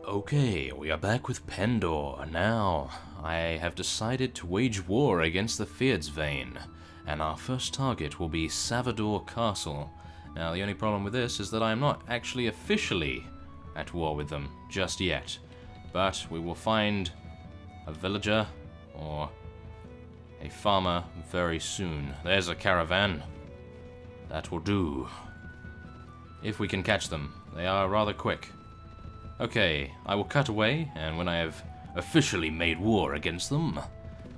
Okay, we are back with Pendor. Now, I have decided to wage war against the Fyrdsvain, and our first target will be Savador Castle. Now, the only problem with this is that I am not actually officially at war with them just yet, but we will find a villager or a farmer very soon. There's a caravan. That will do. If we can catch them. They are rather quick. Okay, I will cut away, and when I have officially made war against them,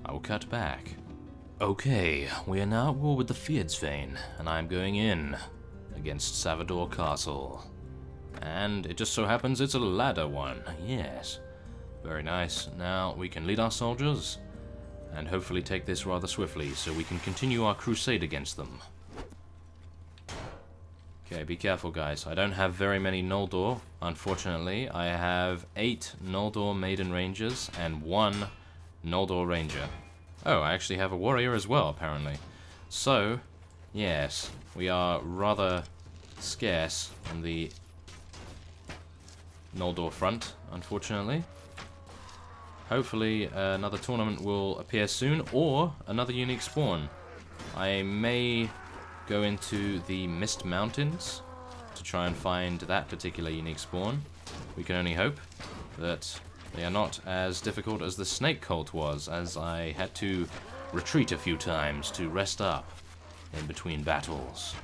I will cut back. Okay, we are now at war with the Fyrdsvain, and I am going in against Savador Castle. And it just so happens it's a ladder one, yes. Very nice. Now we can lead our soldiers, and hopefully take this rather swiftly, so we can continue our crusade against them. Okay, be careful guys. I don't have very many Noldor, unfortunately. I have 8 Noldor Maiden Rangers and 1 Noldor Ranger. Oh, I actually have a warrior as well, apparently. So, yes, we are rather scarce on the Noldor front, unfortunately. Hopefully another tournament will appear soon, or another unique spawn. I may go into the Mist Mountains to try and find that particular unique spawn. We can only hope that they are not as difficult as the Snake Cult was, as I had to retreat a few times to rest up in between battles.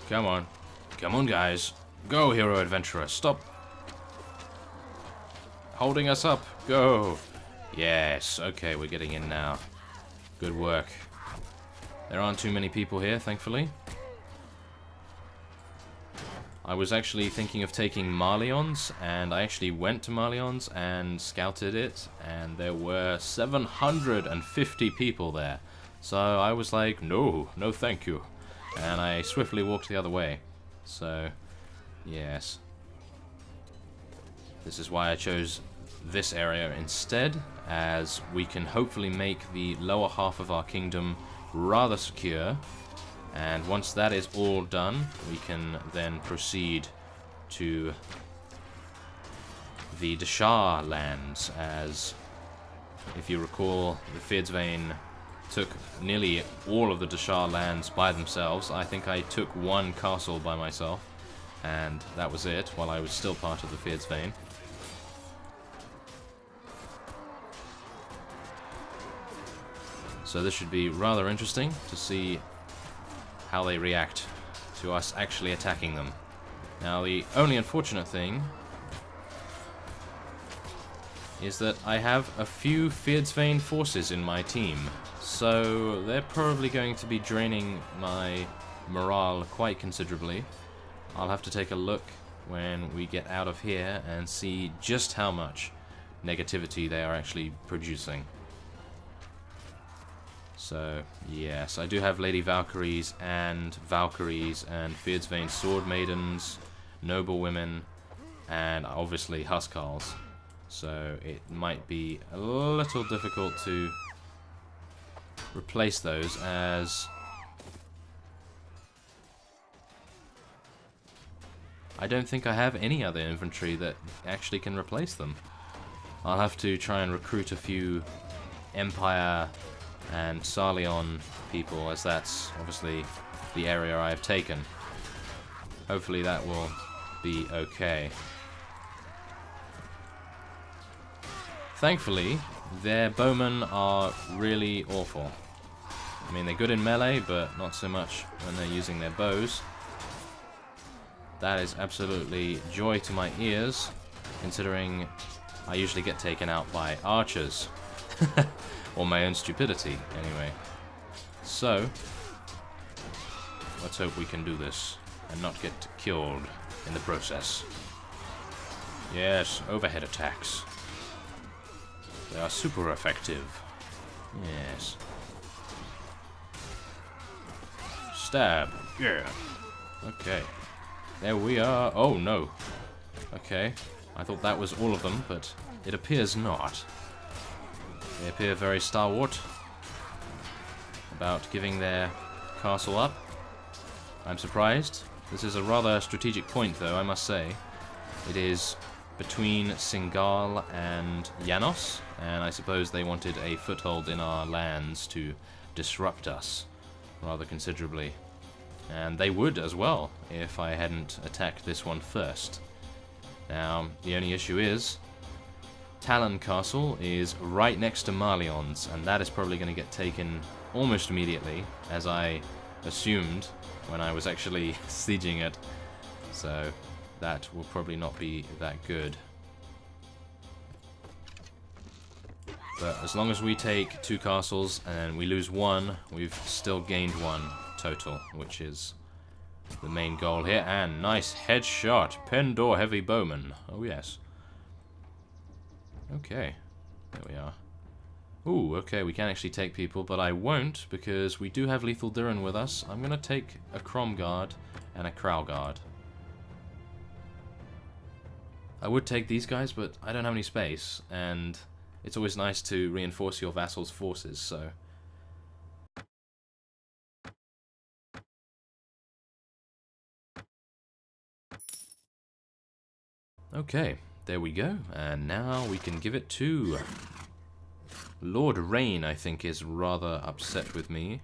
Come on. Come on, guys. Go, hero adventurer. Stop holding us up. Go. Yes, okay, we're getting in now. Good work. There aren't too many people here, thankfully. I was actually thinking of taking Marleons, and I actually went to Marleons and scouted it, and there were 750 people there. So I was like, no, no thank you. And I swiftly walked the other way. So, yes. This is why I chose this area instead, as we can hopefully make the lower half of our kingdom rather secure, and once that is all done, we can then proceed to the Dashar lands, as if you recall, the Fyrdsvain took nearly all of the Dashar lands by themselves. I think I took 1 castle by myself, and that was it, while I was still part of the Fyrdsvain. So this should be rather interesting to see how they react to us actually attacking them. Now, the only unfortunate thing is that I have a few Fyrdsvain forces in my team, so they're probably going to be draining my morale quite considerably. I'll have to take a look when we get out of here and see just how much negativity they are actually producing. So, yes, I do have Lady Valkyries and Fyrdsvain Sword Maidens, Noble Women, and obviously Huskarls. So it might be a little difficult to replace those, as I don't think I have any other infantry that actually can replace them. I'll have to try and recruit a few Empire and Sarleon people, as that's obviously the area I have taken. Hopefully that will be okay. Thankfully, their bowmen are really awful. I mean, they're good in melee, but not so much when they're using their bows. That is absolutely joy to my ears, considering I usually get taken out by archers. Or my own stupidity, anyway. So, let's hope we can do this and not get killed in the process. Yes, overhead attacks. They are super effective. Yes. Stab. Yeah. Okay. There we are. Oh, no. Okay. I thought that was all of them, but it appears not. They appear very stalwart about giving their castle up. I'm surprised. This is a rather strategic point, though, I must say. It is between Singal and Janos, and I suppose they wanted a foothold in our lands to disrupt us rather considerably. And they would as well, if I hadn't attacked this one first. Now, the only issue is, Talon Castle is right next to Marlion's, and that is probably going to get taken almost immediately, as I assumed when I was actually sieging it. So, that will probably not be that good. But as long as we take 2 castles and we lose 1, we've still gained 1 total, which is the main goal here. And nice headshot, Pendor heavy bowman. Oh yes. Okay, there we are. Ooh, okay, we can actually take people, but I won't because we do have Lethal Durin with us. I'm gonna take a Crom Guard and a Crow Guard. I would take these guys, but I don't have any space, and it's always nice to reinforce your vassal's forces, so... Okay, there we go, and now we can give it to... Lord Rain, I think, is rather upset with me.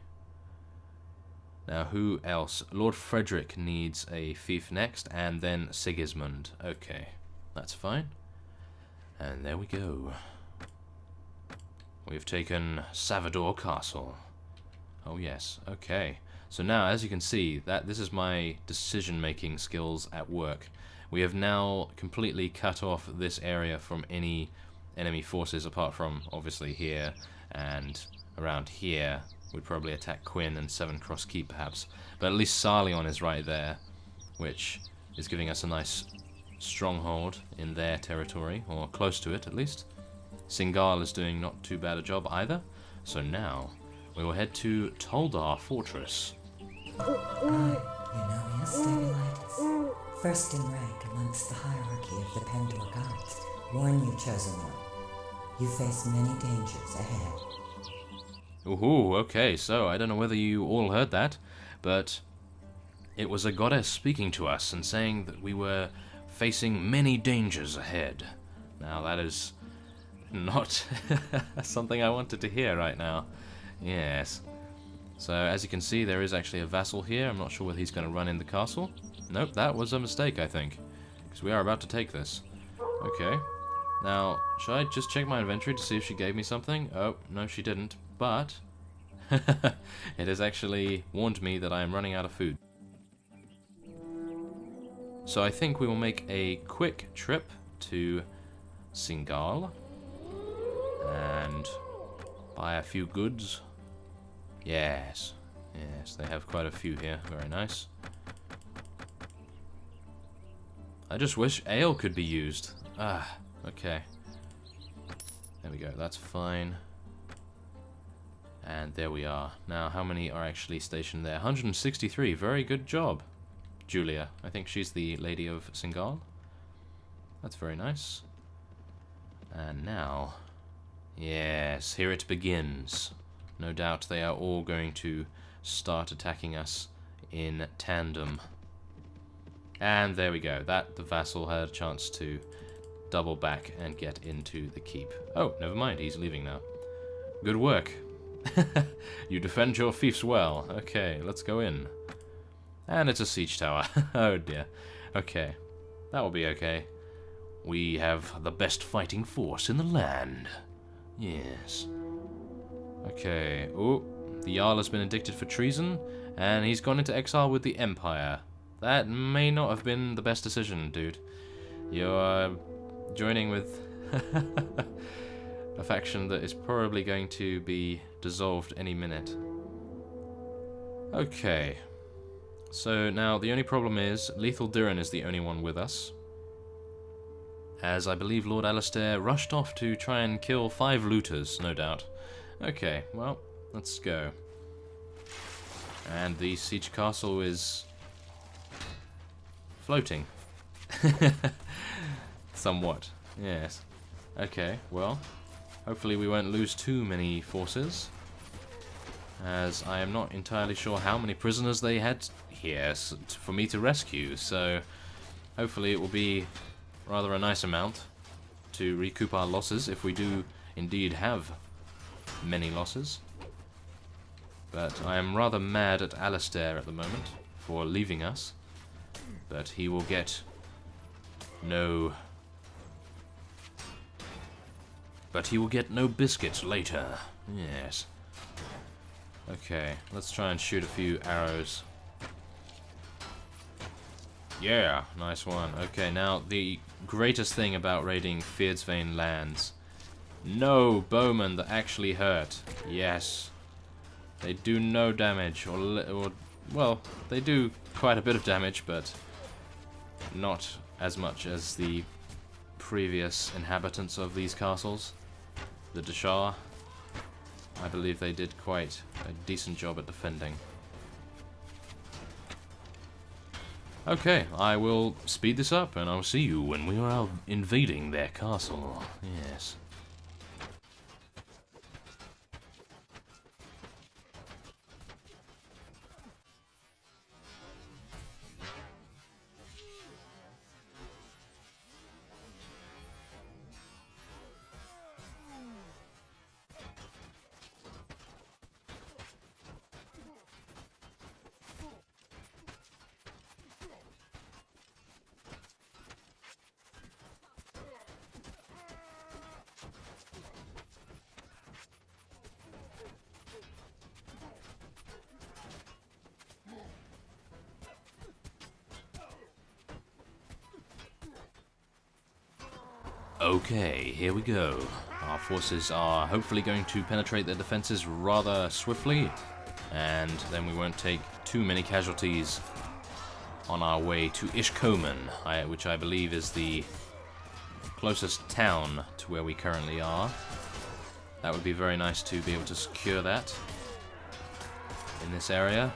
Now, who else? Lord Frederick needs a fief next, and then Sigismund. Okay, that's fine. And there we go. We've taken Savador Castle. Oh yes, okay. So now, as you can see, this is my decision-making skills at work. We have now completely cut off this area from any enemy forces, apart from, obviously, here and around here. We'd probably attack Quinn and Seven Cross Keep, perhaps. But at least Sarlion is right there, which is giving us a nice stronghold in their territory, or close to it, at least. Singal is doing not too bad a job either. So now, we will head to Toldar Fortress. You know me as Stabilitus, first in rank amongst the hierarchy of the Pendor gods. Warn you, chosen one. You face many dangers ahead. Ooh, okay, so I don't know whether you all heard that, but it was a goddess speaking to us and saying that we were facing many dangers ahead. Now that is not something I wanted to hear right now. Yes. So as you can see, there is actually a vassal here. I'm not sure whether he's going to run in the castle. Nope, that was a mistake, I think, because we are about to take this. Okay. Now, should I just check my inventory to see if she gave me something? Oh, no, she didn't. But it has actually warned me that I am running out of food. So I think we will make a quick trip to Singal and buy a few goods. Yes, yes, they have quite a few here. Very nice. I just wish ale could be used. Ah, okay. There we go, that's fine. And there we are. Now, how many are actually stationed there? 163, very good job. Julia, I think she's the Lady of Singal. That's very nice. And now, yes, here it begins. No doubt they are all going to start attacking us in tandem. And there we go. The vassal had a chance to double back and get into the keep. Oh, never mind. He's leaving now. Good work. You defend your fiefs well. Okay, let's go in. And it's a siege tower. Oh dear. Okay. That will be okay. We have the best fighting force in the land. Yes. Okay. Oh, the Jarl has been indicted for treason, and he's gone into exile with the Empire. That may not have been the best decision, dude. You're joining with a faction that is probably going to be dissolved any minute. Okay. So now the only problem is Lethal Durin is the only one with us, as I believe Lord Alistair rushed off to try and kill 5 looters, no doubt. Okay, well, let's go. And the siege castle is floating. Somewhat, yes. Okay, well, hopefully we won't lose too many forces. as I am not entirely sure how many prisoners they had here for me to rescue, so hopefully it will be rather a nice amount to recoup our losses, if we do indeed have many losses. But I am rather mad at Alistair at the moment for leaving us, but he will get no... But he will get no biscuits later. Yes. Okay, let's try and shoot a few arrows. Yeah, nice one. Okay, now the greatest thing about raiding Fyrdsvain lands. No bowmen that actually hurt. Yes. They do no damage, or well, they do quite a bit of damage, but not as much as the previous inhabitants of these castles. The Deshar, I believe they did quite a decent job at defending. Okay, I will speed this up, and I'll see you when we are out invading their castle. Yes. Okay, here we go. Our forces are hopefully going to penetrate their defenses rather swiftly, and then we won't take too many casualties on our way to Ishkomen, which I believe is the closest town to where we currently are. That would be very nice to be able to secure that in this area,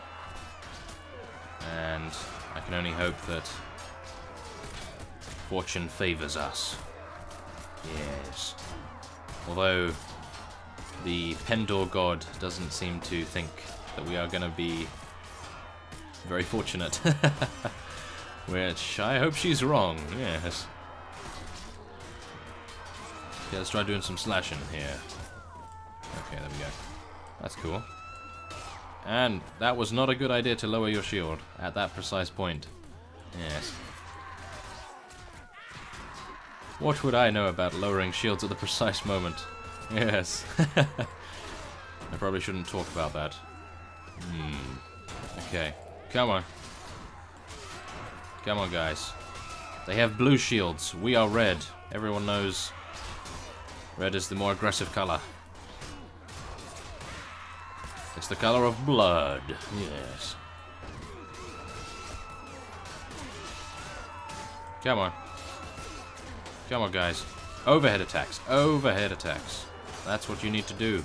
and I can only hope that fortune favors us. Yes. Although the Pendor god doesn't seem to think that we are going to be very fortunate. Which I hope she's wrong, yes. Okay, let's try doing some slashing here. Okay, there we go. That's cool. And that was not a good idea to lower your shield at that precise point. Yes. What would I know about lowering shields at the precise moment? Yes. I probably shouldn't talk about that. Okay. Come on. Come on, guys. They have blue shields. We are red. Everyone knows red is the more aggressive color. It's the color of blood. Yes. Come on. Come on, guys. Overhead attacks. Overhead attacks. That's what you need to do.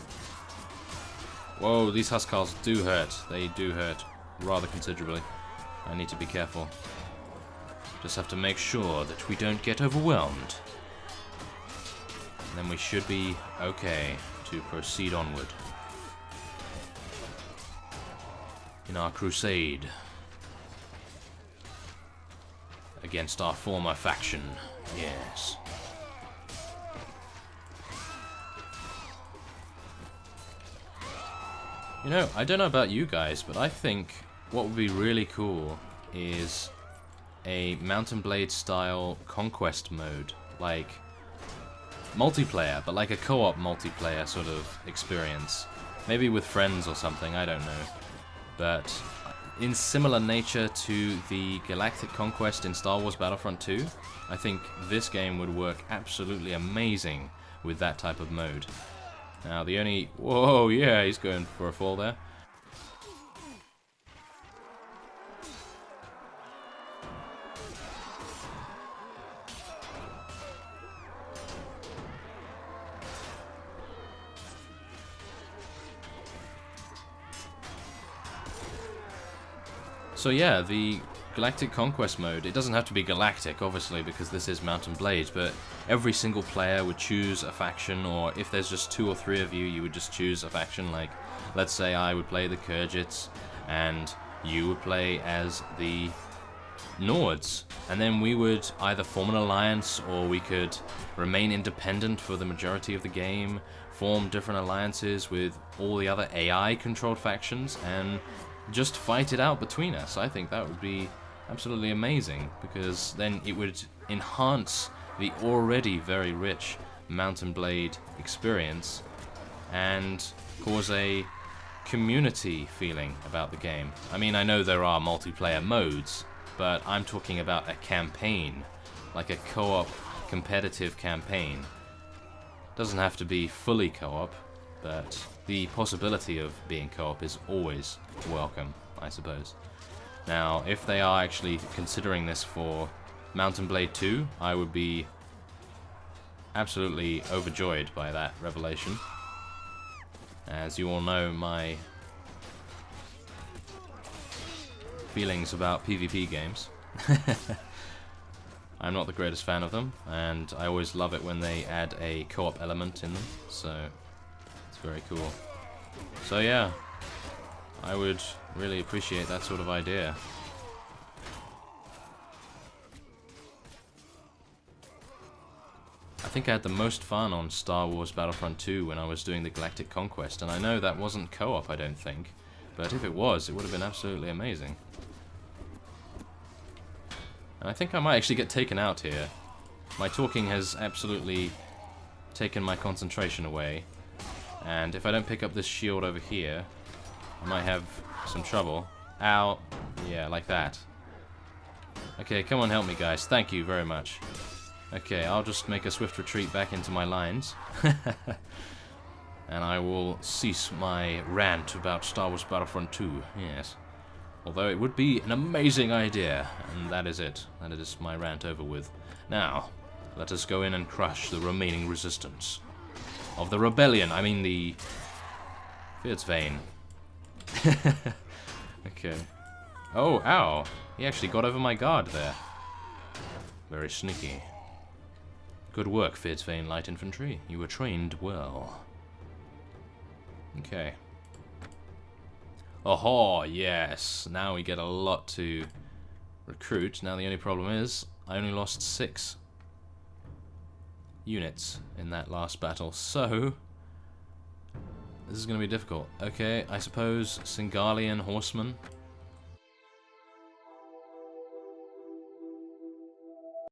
Whoa, these Huskarls do hurt. They do hurt rather considerably. I need to be careful. Just have to make sure that we don't get overwhelmed. And then we should be okay to proceed onward in our crusade against our former faction. Yes. You know, I don't know about you guys, but I think what would be really cool is a Mountain Blade style conquest mode, like multiplayer, but like a co-op multiplayer sort of experience. Maybe with friends or something, I don't know. But in similar nature to the Galactic Conquest in Star Wars Battlefront 2, I think this game would work absolutely amazing with that type of mode. Now the only... Whoa, yeah, he's going for a fall there. So yeah, the Galactic Conquest mode, it doesn't have to be galactic, obviously, because this is Mount and Blade, but every single player would choose a faction, or if there's just 2 or 3 of you, you would just choose a faction. Like, let's say I would play the Khergits, and you would play as the Nords, and then we would either form an alliance, or we could remain independent for the majority of the game, form different alliances with all the other AI-controlled factions, and just fight it out between us. I think that would be absolutely amazing, because then it would enhance the already very rich Mount and Blade experience and cause a community feeling about the game. I mean, I know there are multiplayer modes, but I'm talking about a campaign, like a co-op competitive campaign. Doesn't have to be fully co-op, but the possibility of being co-op is always welcome, I suppose. Now, if they are actually considering this for Mount and Blade 2, I would be absolutely overjoyed by that revelation. As you all know, my feelings about PvP games. I'm not the greatest fan of them, and I always love it when they add a co-op element in them, so it's very cool. So yeah, I would really appreciate that sort of idea. I think I had the most fun on Star Wars Battlefront 2 when I was doing the Galactic Conquest, and I know that wasn't co-op, I don't think, but if it was, it would have been absolutely amazing. And I think I might actually get taken out here. My talking has absolutely taken my concentration away, and if I don't pick up this shield over here, I might have some trouble. Ow. Yeah, like that. Okay, come on, help me, guys. Thank you very much. Okay, I'll just make a swift retreat back into my lines. And I will cease my rant about Star Wars Battlefront 2, yes. Although it would be an amazing idea, and that is it. That is my rant over with. Now, let us go in and crush the remaining resistance of the rebellion. I mean the Fierce Vein. Okay. Oh, ow. He actually got over my guard there. Very sneaky. Good work, Fierce Vein Light Infantry. You were trained well. Okay. Oh, yes. Now we get a lot to recruit. Now the only problem is, I only lost 6 units in that last battle, so this is going to be difficult. Okay, I suppose Singalian Horsemen